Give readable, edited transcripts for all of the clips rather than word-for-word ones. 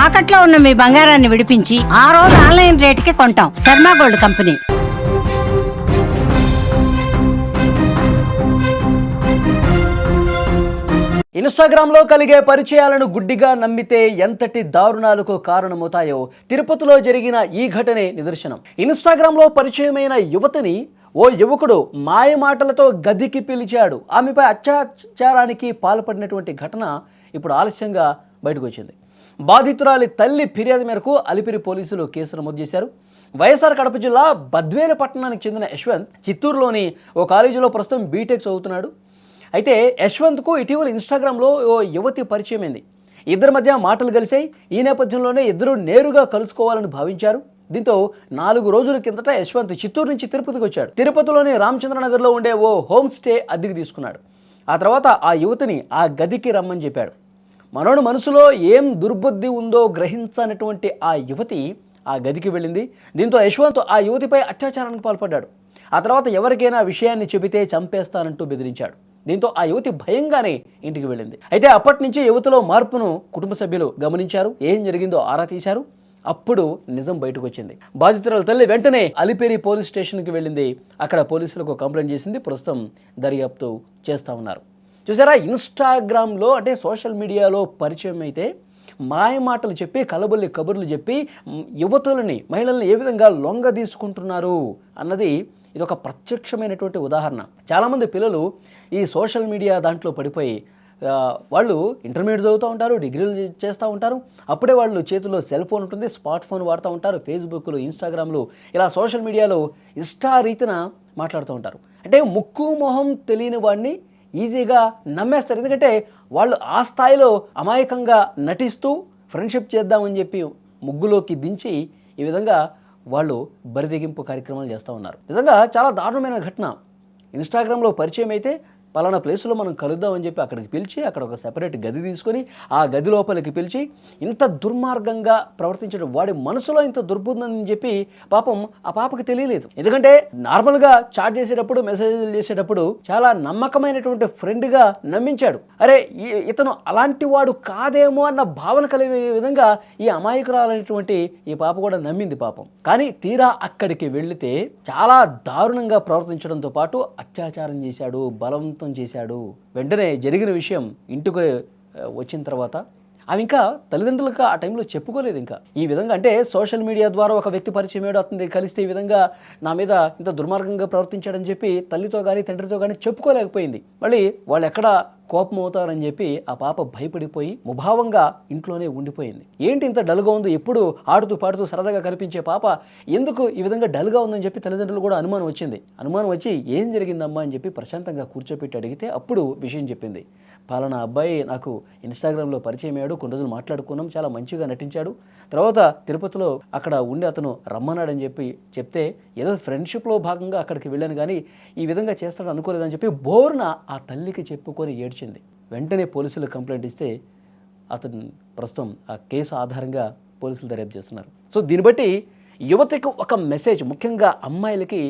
తాకట్లో ఉన్న మీ బంగారాన్ని విడిపించి ఆ రోజు ఆన్లైన్ రేటుకి కొంటాం. Sharma gold company. ఇన్స్టాగ్రామ్లో కలిగే పరిచయాలను గుడ్డిగా నమ్మితే ఎంతటి దారుణాలకు కారణమవుతాయో తిరుపతిలో జరిగిన ఈ ఘటనే నిదర్శనం. ఇన్స్టాగ్రామ్లో పరిచయమైన యువతిని ఓ యువకుడు మాయమాటలతో గదికి పిలిచాడు. ఆమెపై అత్యాచారానికి పాల్పడినటువంటి ఘటన ఇప్పుడు ఆలస్యంగా బయటకు వచ్చింది. బాధితురాలి తల్లి ఫిర్యాదు మేరకు అలిపిరి పోలీసులు కేసు నమోదు చేశారు. వైఎస్ఆర్ కడప జిల్లా బద్వేలు పట్టణానికి చెందిన యశ్వంత్ చిత్తూరులోని ఓ కాలేజీలో ప్రస్తుతం బీటెక్ చదువుతున్నాడు. అయితే యశ్వంత్కు ఇటీవల ఇన్స్టాగ్రామ్లో ఓ యువతి పరిచయమైంది. ఇద్దరి మధ్య మాటలు కలిసాయి. ఈ నేపథ్యంలోనే ఇద్దరు నేరుగా కలుసుకోవాలని భావించారు. దీంతో 4 రోజుల కిందట యశ్వంత్ చిత్తూరు నుంచి తిరుపతికి వచ్చాడు. తిరుపతిలోని రామచంద్రనగర్లో ఉండే ఓ హోమ్ స్టే అద్దెకి తీసుకున్నాడు. ఆ తర్వాత ఆ యువతిని ఆ గదికి రమ్మని చెప్పాడు. మనోడు మనసులో ఏం దుర్బుద్ధి ఉందో గ్రహించనటువంటి ఆ యువతి ఆ గదికి వెళ్ళింది. దీంతో యశ్వంత్ ఆ యువతిపై అత్యాచారానికి పాల్పడ్డాడు. ఆ తర్వాత ఎవరికైనా విషయాన్ని చెబితే చంపేస్తానంటూ బెదిరించాడు. దీంతో ఆ యువతి భయంగానే ఇంటికి వెళ్ళింది. అయితే అప్పటి నుంచి యువతిలో మార్పును కుటుంబ సభ్యులు గమనించారు. ఏం జరిగిందో ఆరా తీశారు. అప్పుడు నిజం బయటకు వచ్చింది. బాధితురాల తల్లి వెంటనే అలిపేరి పోలీస్ స్టేషన్కి వెళ్ళింది. అక్కడ పోలీసులకు కంప్లైంట్ చేసింది. ప్రస్తుతం దర్యాప్తు చేస్తూ ఉన్నారు. చూసారా, ఇన్స్టాగ్రామ్లో అంటే సోషల్ మీడియాలో పరిచయం అయితే మాయమాటలు చెప్పి కలబొల్లి కబుర్లు చెప్పి యువతులని మహిళల్ని ఏ విధంగా లొంగ తీసుకుంటున్నారు అన్నది ఇది ఒక ప్రత్యక్షమైనటువంటి ఉదాహరణ. చాలామంది పిల్లలు ఈ సోషల్ మీడియా దాంట్లో పడిపోయి వాళ్ళు ఇంటర్మీడియట్ చదువుతూ ఉంటారు, డిగ్రీలు చేస్తూ ఉంటారు. అప్పుడే వాళ్ళు చేతిలో సెల్ ఫోన్ ఉంటుంది, స్మార్ట్ ఫోన్ వాడుతూ ఉంటారు. ఫేస్బుక్లు, ఇన్స్టాగ్రామ్లు ఇలా సోషల్ మీడియాలో ఇష్టారీతిన మాట్లాడుతూ ఉంటారు. అంటే ముక్కు మొహం తెలియని వాడిని ఈజీగా నమ్మేస్తారు. ఎందుకంటే వాళ్ళు ఆ స్థాయిలో అమాయకంగా నటిస్తూ ఫ్రెండ్షిప్ చేద్దామని చెప్పి ముగ్గులోకి దించి ఈ విధంగా వాళ్ళు బరిదెగింపు కార్యక్రమాలు చేస్తూ ఉన్నారు. నిజంగా చాలా దారుణమైన ఘటన. ఇన్స్టాగ్రామ్లో పరిచయం అయితే పలానా ప్లేస్లో మనం కలుద్దామని చెప్పి అక్కడికి పిలిచి అక్కడ ఒక సెపరేట్ గది తీసుకొని ఆ గది లోపలికి పిలిచి ఇంత దుర్మార్గంగా ప్రవర్తించడం, వాడి మనసులో ఇంత దుర్బుద్ధని చెప్పి పాపం ఆ పాపకి తెలియలేదు. ఎందుకంటే నార్మల్గా చాట్ చేసేటప్పుడు, మెసేజ్లు చేసేటప్పుడు చాలా నమ్మకమైనటువంటి ఫ్రెండ్గా నమ్మించాడు. అరే ఇతను అలాంటి వాడు కాదేమో అన్న భావన కలిగే విధంగా ఈ అమాయకురాలైనటువంటి ఈ పాప కూడా నమ్మింది పాపం. కానీ తీరా అక్కడికి వెళితే చాలా దారుణంగా ప్రవర్తించడంతో పాటు అత్యాచారం చేశాడు, బలవంతం చేశాడు. వెంటనే జరిగిన విషయం ఇంటికి వచ్చిన తర్వాత ఆమె ఇంకా తల్లిదండ్రులకు ఆ టైంలో చెప్పుకోలేదు. ఇంకా ఈ విధంగా అంటే సోషల్ మీడియా ద్వారా ఒక వ్యక్తి పరిచయం అయ్యాడు, అతన్ని కలిస్తే ఈ విధంగా నా మీద ఇంత దుర్మార్గంగా ప్రవర్తించాడని చెప్పి తల్లితో కానీ తండ్రితో కానీ చెప్పుకోలేకపోయింది. మళ్ళీ వాళ్ళు ఎక్కడ కోపం అవుతారని చెప్పి ఆ పాప భయపడిపోయి ముభావంగా ఇంట్లోనే ఉండిపోయింది. ఏంటి ఇంత డల్గా ఉంది, ఎప్పుడు ఆడుతూ పాడుతూ సరదాగా కనిపించే పాప ఎందుకు ఈ విధంగా డల్గా ఉందని చెప్పి తల్లిదండ్రులు కూడా అనుమానం వచ్చింది. అనుమానం వచ్చి ఏం జరిగిందమ్మా అని చెప్పి ప్రశాంతంగా కూర్చోపెట్టి అడిగితే అప్పుడు విషయం చెప్పింది. పలానా అబ్బాయి నాకు ఇన్స్టాగ్రామ్లో పరిచయం అయ్యాడు, కొన్ని రోజులు మాట్లాడుకున్నాం, చాలా మంచిగా నటించాడు. తర్వాత తిరుపతిలో అక్కడ ఉండి అతను రమ్మన్నాడని చెప్పి చెప్తే ఏదో ఫ్రెండ్షిప్లో భాగంగా అక్కడికి వెళ్ళాను కానీ ఈ విధంగా చేస్తాడని అనుకోలేదని చెప్పి బోర్న ఆ తల్లికి చెప్పుకొని ఏడ్చింది. వెంటనే పోలీసులు కంప్లైంట్ ఇస్తే అతను ప్రస్తుతం ఆ కేసు ఆధారంగా పోలీసులు దర్యాప్తు చేస్తున్నారు. సో దీన్ని బట్టి యువతకు ఒక మెసేజ్, ముఖ్యంగా అమ్మాయిలకి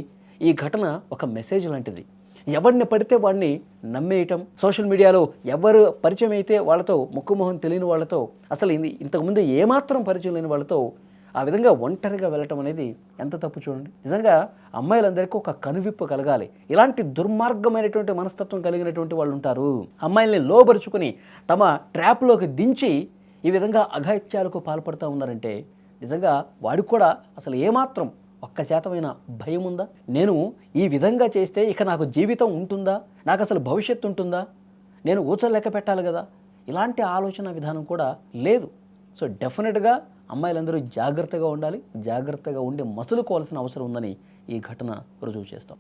ఈ ఘటన ఒక మెసేజ్ లాంటిది. ఎవరిని పడితే వాడిని నమ్మేయటం, సోషల్ మీడియాలో ఎవరు పరిచయం అయితే వాళ్ళతో, ముక్కుమొహం తెలియని వాళ్ళతో, అసలు ఇంతకుముందు ఏమాత్రం పరిచయం లేని వాళ్ళతో ఆ విధంగా ఒంటరిగా వెళ్ళటం అనేది ఎంత తప్పు చూడండి. నిజంగా అమ్మాయిలందరికీ ఒక కనువిప్పు కలగాలి. ఇలాంటి దుర్మార్గమైనటువంటి మనస్తత్వం కలిగినటువంటి వాళ్ళు ఉంటారు. అమ్మాయిల్ని లోబరుచుకుని తమ ట్రాప్లోకి దించి ఈ విధంగా అఘాయిత్యాలకు పాల్పడుతూ ఉన్నారంటే నిజంగా వాడికి కూడా అసలు ఏమాత్రం 1% భయం ఉందా? నేను ఈ విధంగా చేస్తే ఇక నాకు జీవితం ఉంటుందా, నాకు అసలు భవిష్యత్తు ఉంటుందా, నేను ఊచలేక పెట్టాలి కదా, ఇలాంటి ఆలోచన విధానం కూడా లేదు. సో డెఫినెట్గా అమ్మాయిలందరూ జాగ్రత్తగా ఉండాలి. జాగ్రత్తగా ఉండి మసులుకోవాల్సిన అవసరం ఉందని ఈ ఘటన రుజువు చేస్తాం.